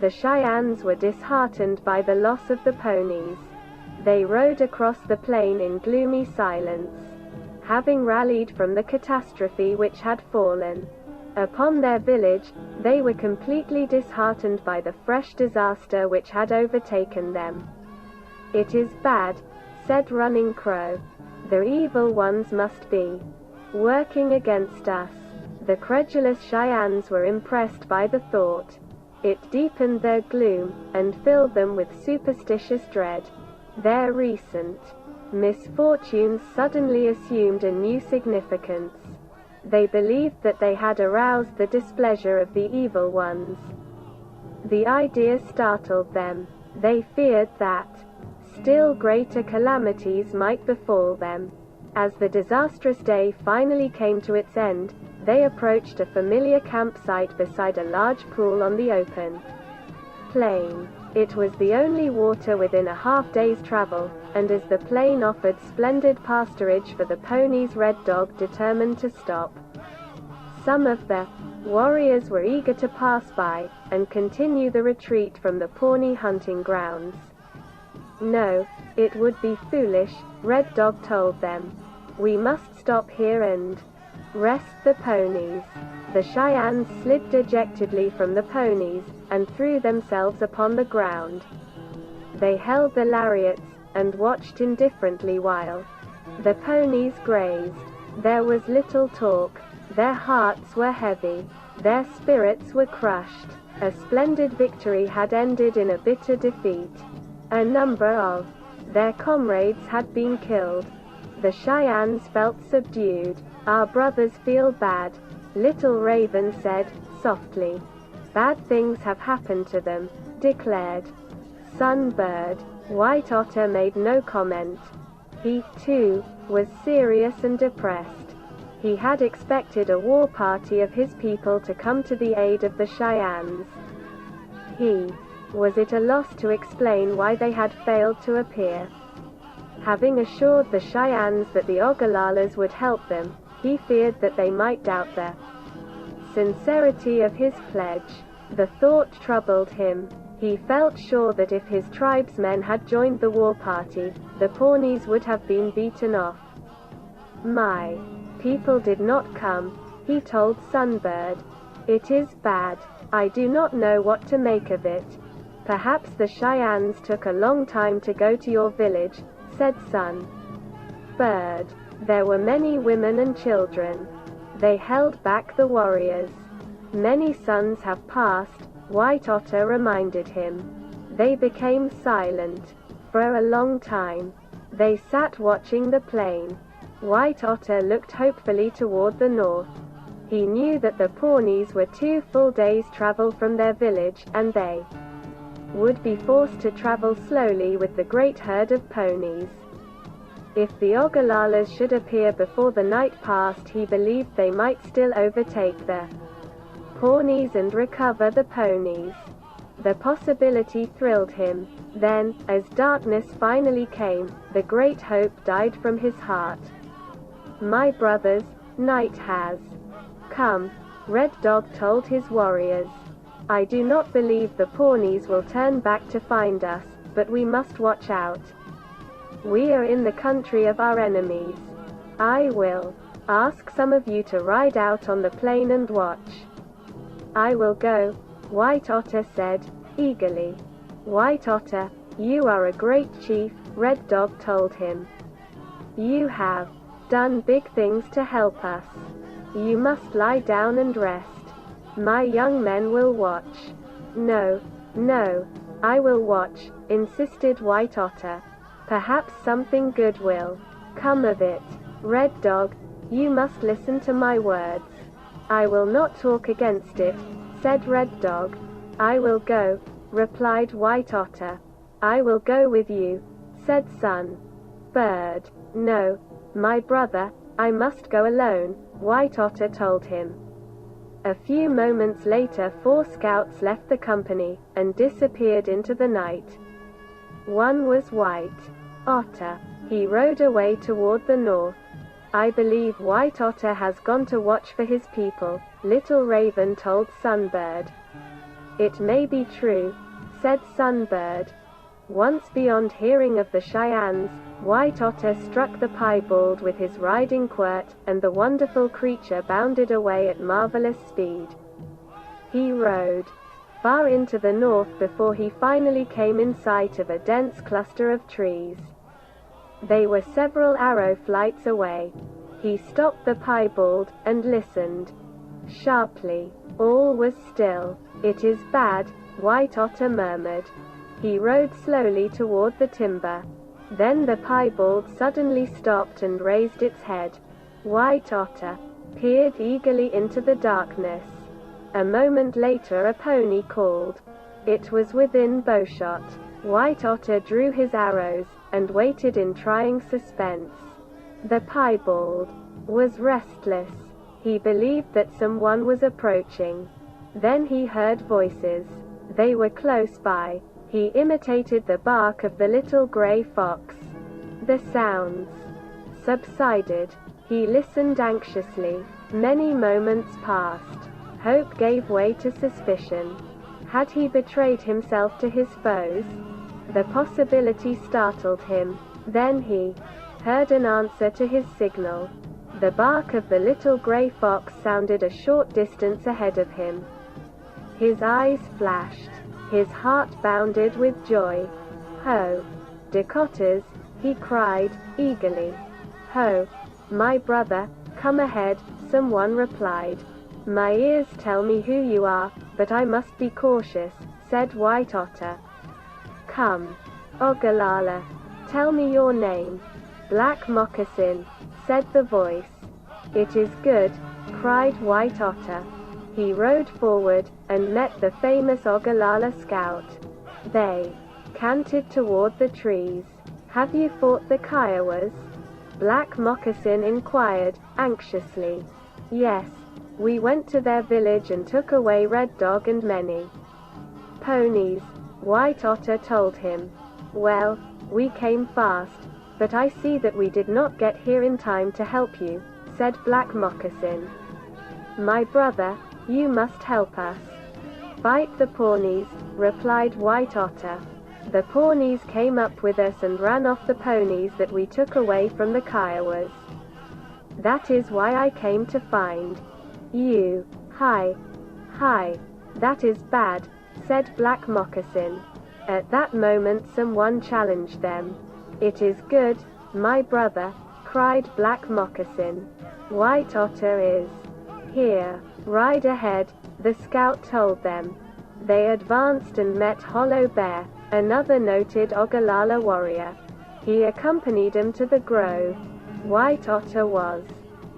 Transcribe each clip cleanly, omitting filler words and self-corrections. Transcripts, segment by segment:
The Cheyennes were disheartened by the loss of the ponies. They rode across the plain in gloomy silence, having rallied from the catastrophe which had fallen upon their village. They were completely disheartened by the fresh disaster which had overtaken them. "It is bad," said Running Crow. "The evil ones must be working against us." The credulous Cheyennes were impressed by the thought. It deepened their gloom, and filled them with superstitious dread. Their recent misfortunes suddenly assumed a new significance. They believed that they had aroused the displeasure of the evil ones. The idea startled them. They feared that still greater calamities might befall them. As the disastrous day finally came to its end, they approached a familiar campsite beside a large pool on the open plain. It was the only water within a half-day's travel, and as the plain offered splendid pasturage for the ponies, Red Dog determined to stop. Some of the warriors were eager to pass by, and continue the retreat from the Pawnee hunting grounds. "No, it would be foolish," Red Dog told them. "We must stop here and rest the ponies." The Cheyennes slid dejectedly from the ponies, and threw themselves upon the ground. They held the lariats, and watched indifferently while the ponies grazed. There was little talk. Their hearts were heavy. Their spirits were crushed. A splendid victory had ended in a bitter defeat. A number of their comrades had been killed. The Cheyennes felt subdued. "Our brothers feel bad," Little Raven said, softly. "Bad things have happened to them," declared Sunbird. White Otter made no comment. He, too, was serious and depressed. He had expected a war party of his people to come to the aid of the Cheyennes. He was at a loss to explain why they had failed to appear. Having assured the Cheyennes that the Oglalas would help them, he feared that they might doubt the sincerity of his pledge. The thought troubled him. He felt sure that if his tribesmen had joined the war party, the Pawnees would have been beaten off. "My people did not come," he told Sunbird. "It is bad. I do not know what to make of it. Perhaps the Cheyennes took a long time to go to your village," said Sunbird. "There were many women and children. They held back the warriors." "Many suns have passed," White Otter reminded him. They became silent. For a long time, they sat watching the plain. White Otter looked hopefully toward the north. He knew that the Pawnees were 2 full days' travel from their village, and they would be forced to travel slowly with the great herd of ponies. If the Oglalas should appear before the night passed, he believed they might still overtake the Pawnees and recover the ponies. The possibility thrilled him. Then, as darkness finally came, the great hope died from his heart. "My brothers, night has come," Red Dog told his warriors. "I do not believe the Pawnees will turn back to find us, but we must watch out. We are in the country of our enemies. I will ask some of you to ride out on the plain and watch." "I will go," White Otter said, eagerly. "White Otter, you are a great chief," Red Dog told him. "You have done big things to help us. You must lie down and rest. My young men will watch." No, I will watch," insisted White Otter. "Perhaps something good will come of it." "Red Dog, you must listen to my words." "I will not talk against it," said Red Dog. "I will go," replied White Otter. "I will go with you," said Sunbird. "No, my brother, I must go alone," White Otter told him. A few moments later 4 scouts left the company, and disappeared into the night. One was White Otter. He rode away toward the north. "I believe White Otter has gone to watch for his people," Little Raven told Sunbird. It may be true, said Sunbird. Once beyond hearing of the Cheyennes, White Otter struck the piebald with his riding quirt, and the wonderful creature bounded away at marvelous speed. He rode far into the north before he finally came in sight of a dense cluster of trees. They were several arrow flights away. He stopped the piebald, and listened sharply. All was still. "It is bad," White Otter murmured. He rode slowly toward the timber. Then the piebald suddenly stopped and raised its head. White Otter peered eagerly into the darkness. A moment later a pony called. It was within bowshot. White Otter drew his arrows, and waited in trying suspense. The piebald was restless. He believed that someone was approaching. Then he heard voices. They were close by. He imitated the bark of the little gray fox. The sounds subsided. He listened anxiously. Many moments passed. Hope gave way to suspicion. Had he betrayed himself to his foes? The possibility startled him. Then he heard an answer to his signal. The bark of the little gray fox sounded a short distance ahead of him. His eyes flashed. His heart bounded with joy. "Ho! Dakotas!" he cried, eagerly. "Ho! My brother, come ahead," someone replied. "My ears tell me who you are, but I must be cautious," said White Otter. "Come, Ogallala, tell me your name." "Black Moccasin," said the voice. "It is good," cried White Otter. He rode forward, and met the famous Ogallala scout. They cantered toward the trees. "Have you fought the Kiowas?" Black Moccasin inquired, anxiously. "Yes, we went to their village and took away Red Dog and many ponies," White Otter told him. "Well, we came fast, but I see that we did not get here in time to help you," said Black Moccasin. "My brother, you must help us." "Fight the Pawnees," replied White Otter. "The Pawnees came up with us and ran off the ponies that we took away from the Kiowas. That is why I came to find you." Hi, that is bad," said Black Moccasin. At that moment someone challenged them. "It is good, my brother," cried Black Moccasin. "White Otter is here. Ride ahead," the scout told them. They advanced and met Hollow Bear, another noted Ogallala warrior. He accompanied them to the grove. White Otter was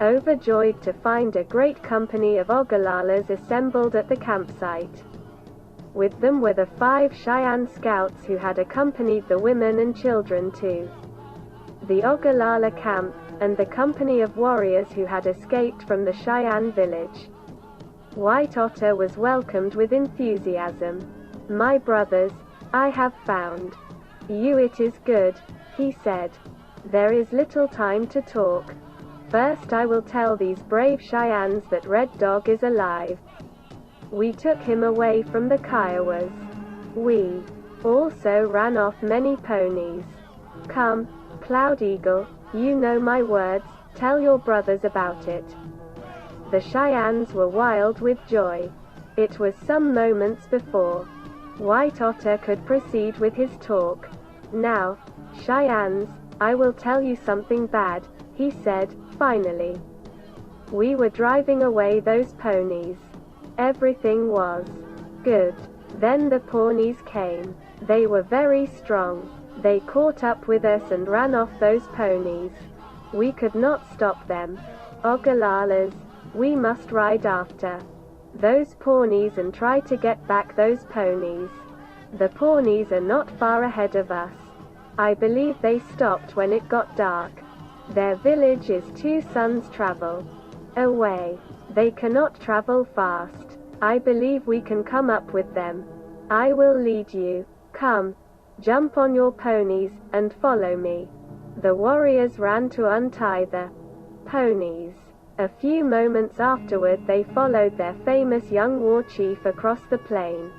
overjoyed to find a great company of Ogallalas assembled at the campsite. With them were the 5 Cheyenne scouts who had accompanied the women and children to the Ogallala camp, and the company of warriors who had escaped from the Cheyenne village. White Otter was welcomed with enthusiasm. "My brothers, I have found you. It is good," he said. "There is little time to talk. First I will tell these brave Cheyennes that Red Dog is alive. We took him away from the Kiowas. We also ran off many ponies. Come, Cloud Eagle, you know my words, tell your brothers about it." The Cheyennes were wild with joy. It was some moments before White Otter could proceed with his talk. "Now, Cheyennes, I will tell you something bad," he said, finally. "We were driving away those ponies. Everything was good. Then the Pawnees came. They were very strong. They caught up with us and ran off those ponies. We could not stop them. Ogallalas, we must ride after those Pawnees and try to get back those ponies. The Pawnees are not far ahead of us. I believe they stopped when it got dark. Their village is 2 suns' travel away. They cannot travel fast. I believe we can come up with them. I will lead you. Come, jump on your ponies, and follow me." The warriors ran to untie the ponies. A few moments afterward they followed their famous young war chief across the plain.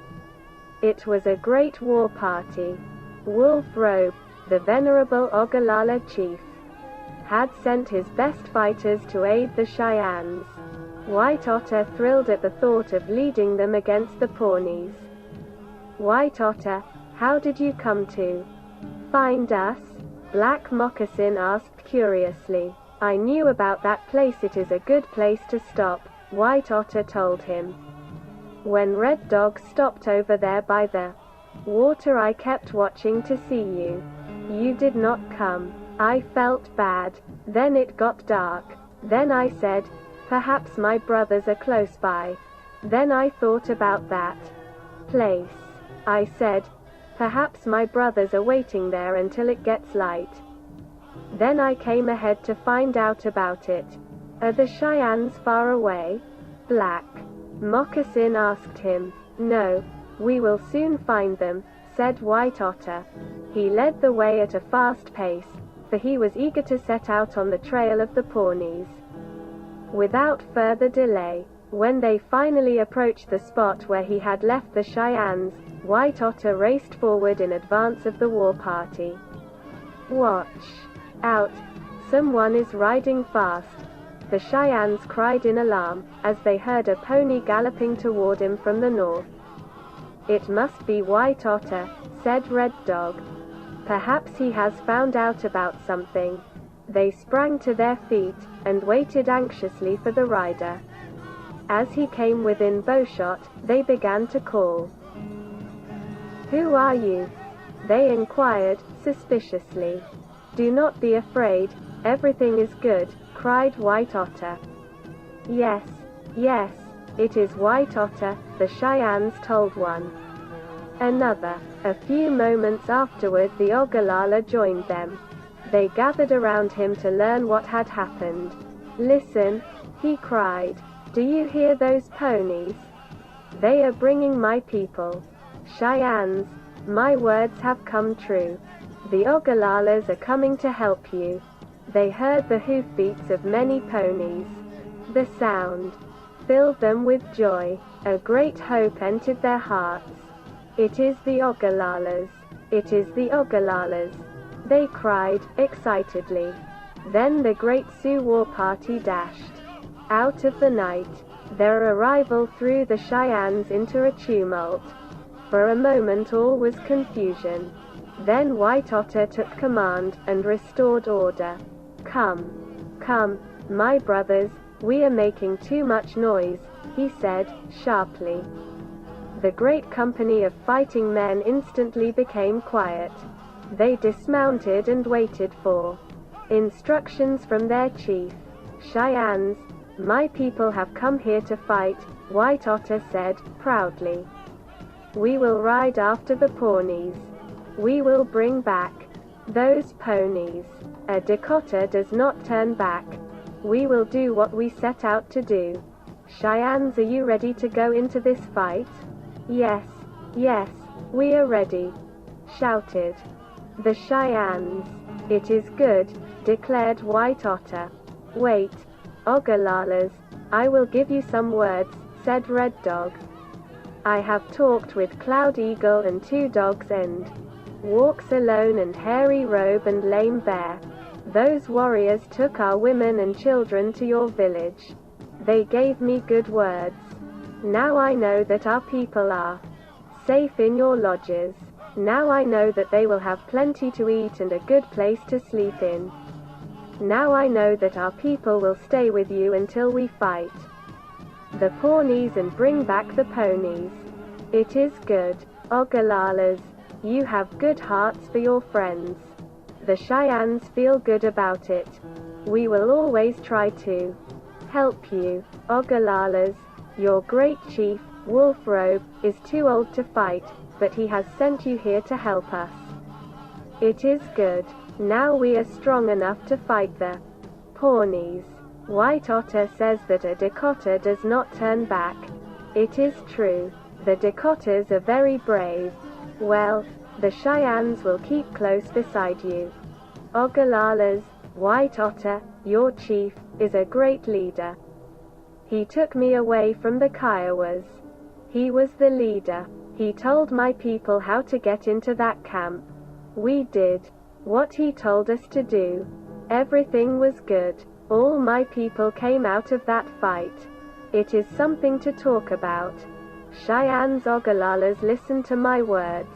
It was a great war party. Wolf Robe, the venerable Ogallala chief, had sent his best fighters to aid the Cheyennes. White Otter thrilled at the thought of leading them against the Pawnees. White Otter, how did you come to find us? Black Moccasin asked curiously. I knew about that place. It is a good place to stop, White Otter told him. When Red Dog stopped over there by the water, I kept watching to see you. You did not come. I felt bad. Then it got dark. Then I said, perhaps my brothers are close by. Then I thought about that place. I said, perhaps my brothers are waiting there until it gets light. Then I came ahead to find out about it. Are the Cheyennes far away? Black Moccasin asked him. No, we will soon find them, said White Otter. He led the way at a fast pace, for he was eager to set out on the trail of the Pawnees. Without further delay, when they finally approached the spot where he had left the Cheyennes, White Otter raced forward in advance of the war party. Watch out! Someone is riding fast, the Cheyennes cried in alarm, as they heard a pony galloping toward him from the north. It must be White Otter, said Red Dog. Perhaps he has found out about something. They sprang to their feet, and waited anxiously for the rider. As he came within bowshot, they began to call. Who are you? They inquired, suspiciously. Do not be afraid, everything is good, cried White Otter. Yes, yes, it is White Otter, the Cheyennes told one another. A few moments afterward the Ogallala joined them. They gathered around him to learn what had happened. Listen, he cried. Do you hear those ponies? They are bringing my people. Cheyennes, my words have come true. The Ogallalas are coming to help you. They heard the hoofbeats of many ponies. The sound filled them with joy. A great hope entered their hearts. It is the Ogallalas. It is the Ogallalas, they cried, excitedly. Then the great Sioux war party dashed out of the night. Their arrival threw the Cheyennes into a tumult. For a moment all was confusion. Then White Otter took command, and restored order. Come, come, my brothers, we are making too much noise, he said, sharply. The great company of fighting men instantly became quiet. They dismounted and waited for instructions from their chief. Cheyennes, my people have come here to fight, White Otter said, proudly. We will ride after the Pawnees. We will bring back those ponies. A Dakota does not turn back. We will do what we set out to do. Cheyennes, are you ready to go into this fight? Yes, yes, we are ready, shouted the Cheyennes. It is good, declared White Otter. Wait, Ogallalas, I will give you some words, said Red Dog. I have talked with Cloud Eagle and Two Dogs and Walks Alone and Hairy Robe and Lame Bear. Those warriors took our women and children to your village. They gave me good words. Now I know that our people are safe in your lodges. Now I know that they will have plenty to eat and a good place to sleep in. Now I know that our people will stay with you until we fight the Pawnees and bring back the ponies. It is good, Ogallalas. You have good hearts for your friends. The Cheyennes feel good about it. We will always try to help you, Ogallalas. Your great chief, Wolf Robe, is too old to fight, but he has sent you here to help us. It is good. Now we are strong enough to fight the Pawnees. White Otter says that a Dakota does not turn back. It is true. The Dakotas are very brave. Well, the Cheyennes will keep close beside you. Ogallalas, White Otter, your chief, is a great leader. He took me away from the Kiowas. He was the leader. He told my people how to get into that camp. We did what he told us to do. Everything was good. All my people came out of that fight. It is something to talk about. Cheyennes Oglalas, listen to my words.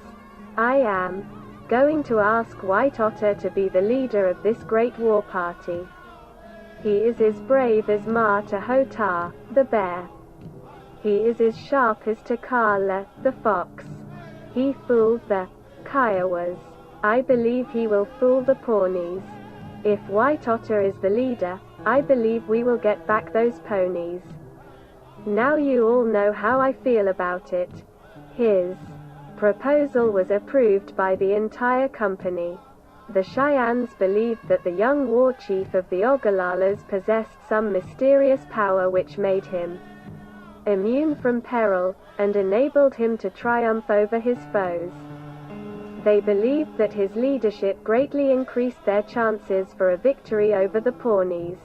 I am going to ask White Otter to be the leader of this great war party. He is as brave as Mata-Hotah, the bear. He is as sharp as Takala, the fox. He fooled the Kiowas. I believe he will fool the Pawnees. If White Otter is the leader, I believe we will get back those ponies. Now you all know how I feel about it. His proposal was approved by the entire company. The Cheyennes believed that the young war chief of the Oglalas possessed some mysterious power which made him immune from peril, and enabled him to triumph over his foes. They believed that his leadership greatly increased their chances for a victory over the Pawnees.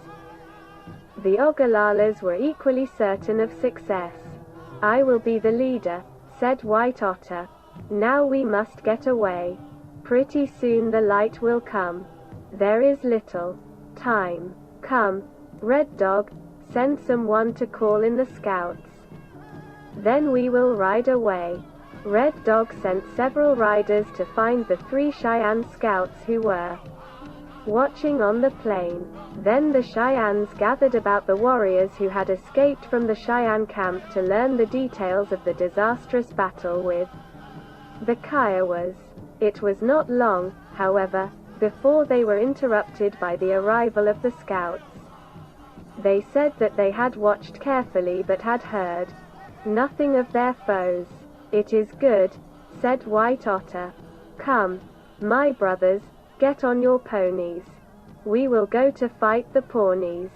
The Oglalas were equally certain of success. I will be the leader, said White Otter. Now we must get away. Pretty soon the light will come. There is little time. Come, Red Dog, send someone to call in the scouts. Then we will ride away. Red Dog sent several riders to find the 3 Cheyenne scouts who were watching on the plain. Then the Cheyennes gathered about the warriors who had escaped from the Cheyenne camp to learn the details of the disastrous battle with the Kiowas. It was not long, however, before they were interrupted by the arrival of the scouts. They said that they had watched carefully but had heard nothing of their foes. It is good, said White Otter. Come, my brothers, get on your ponies. We will go to fight the Pawnees.